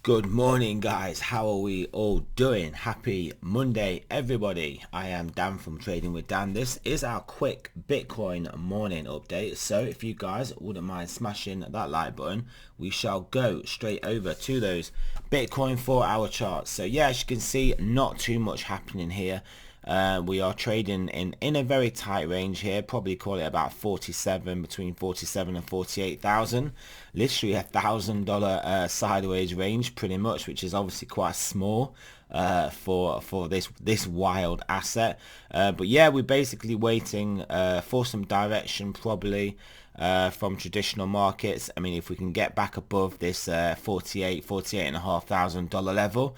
Good morning, guys. How are we all doing? Happy Monday, everybody. I am Dan from Trading with Dan. This is our quick Bitcoin morning update. So if you guys wouldn't mind smashing that like button, we shall go straight over to those Bitcoin 4-hour charts. So yeah, as you can see, not too much happening here. We are trading in a very tight range here, probably call it about 47, between 47 and 48,000, literally $1,000 sideways range pretty much, which is obviously quite small for this wild asset. But yeah, we're basically waiting for some direction probably from traditional markets. I mean, if we can get back above this $48,500 level,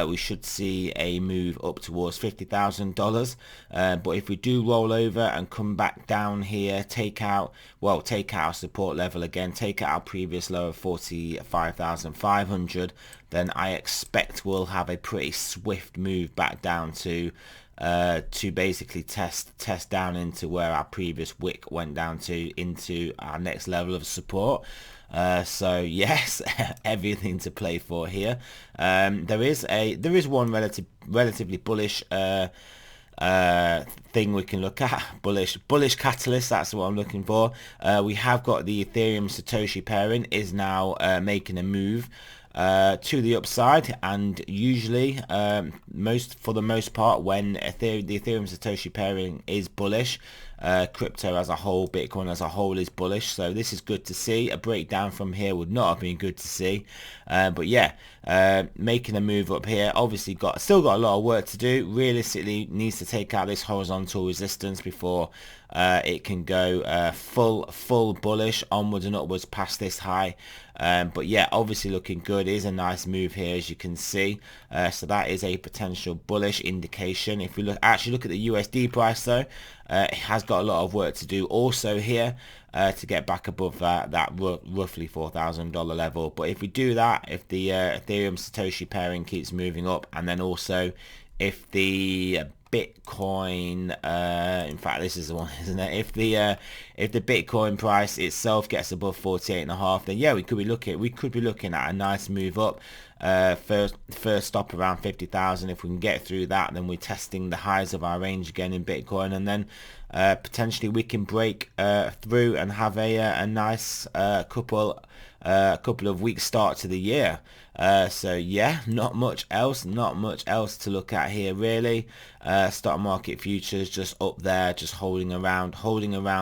we should see a move up towards $50,000. But if we do roll over and come back down here, take out our support level again, take out our previous low of 45,500, then I expect we'll have a pretty swift move back down to basically test down into where our previous wick went down to, into our next level of support. So yes, everything to play for here. There is one relatively bullish thing we can look at. Bullish catalyst, that's what I'm looking for. We have got the Ethereum Satoshi pairing is now making a move to the upside, and usually for the most part when the Ethereum Satoshi pairing is bullish, crypto as a whole, Bitcoin as a whole is bullish. So this is good to see. A breakdown from here would not have been good to see, but yeah, making a move up here. Obviously still got a lot of work to do. Realistically needs to take out this horizontal resistance before it can go full bullish onwards and upwards past this high. But yeah, obviously looking good. It is a nice move here, as you can see. So that is a potential bullish indication. If we actually look at the USD price though, it has got a lot of work to do also here to get back above that roughly $4,000 level. But if we do that, if the Ethereum Satoshi pairing keeps moving up, and then also if the Bitcoin, in fact this is the one, isn't it? If the Bitcoin price itself gets above 48.5, then yeah, we could be looking at a nice move up. First stop around 50,000. If we can get through that, then we're testing the highs of our range again in Bitcoin, and then potentially we can break through and have a nice couple of weeks start to the year. So yeah, not much else to look at here really. Stock market futures just up there, just holding around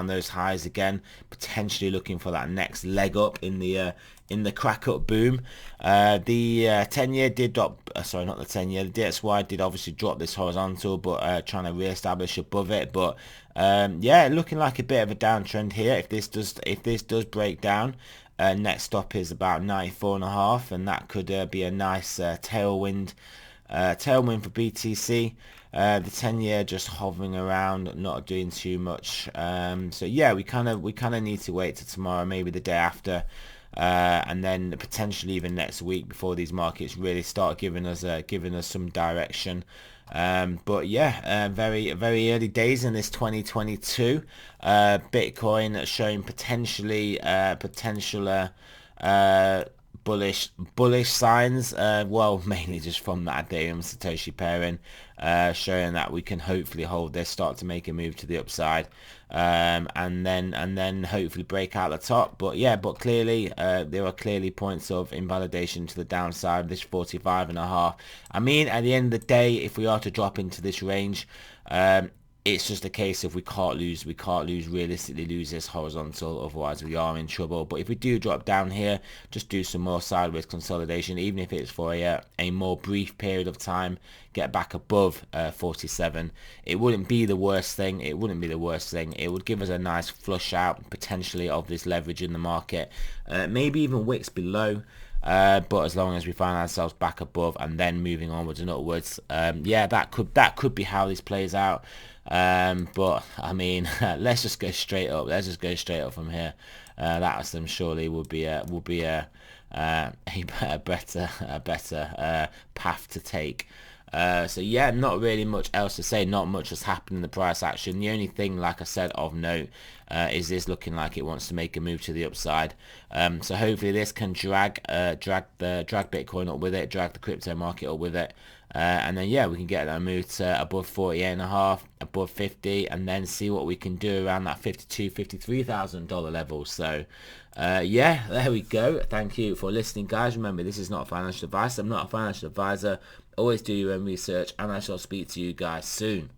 those highs again, potentially looking for that next leg up in the crack up boom. The 10-year did drop, sorry, not the 10-year, the DXY did obviously drop this horizontal, but trying to re-establish above it. But yeah, looking like a bit of a downtrend here. If this does break down, next stop is about 94.5, and that could be a nice tailwind for BTC. The 10-year just hovering around, not doing too much. So yeah, we kind of need to wait till tomorrow, maybe the day after, and then potentially even next week before these markets really start giving us some direction. But yeah, very early days in this 2022. Bitcoin showing potential bullish signs, well, mainly just from that Ethereum Satoshi pairing, showing that we can hopefully hold this, start to make a move to the upside, and then hopefully break out the top. But yeah, clearly there are clearly points of invalidation to the downside of this 45.5. I mean, at the end of the day, if we are to drop into this range, it's just a case of we can't realistically lose this horizontal, otherwise we are in trouble. But if we do drop down here, just do some more sideways consolidation, even if it's for a more brief period of time, get back above 47, it wouldn't be the worst thing. It would give us a nice flush out potentially of this leverage in the market, maybe even wicks below. But as long as we find ourselves back above and then moving onwards and upwards, yeah, that could be how this plays out. But I mean, let's just go straight up. Let's just go straight up from here. That surely would be a better path to take. So yeah, not really much else to say. Not much has happened in the price action. The only thing, like I said, of note is this looking like it wants to make a move to the upside. So hopefully this can drag Bitcoin up with it, drag the crypto market up with it. And then yeah, we can get that move to above 48.5, above 50, and then see what we can do around that $53,000 level. So yeah, there we go. Thank you for listening, guys. Remember, this is not financial advice. I'm not a financial advisor. Always do your own research, and I shall speak to you guys soon.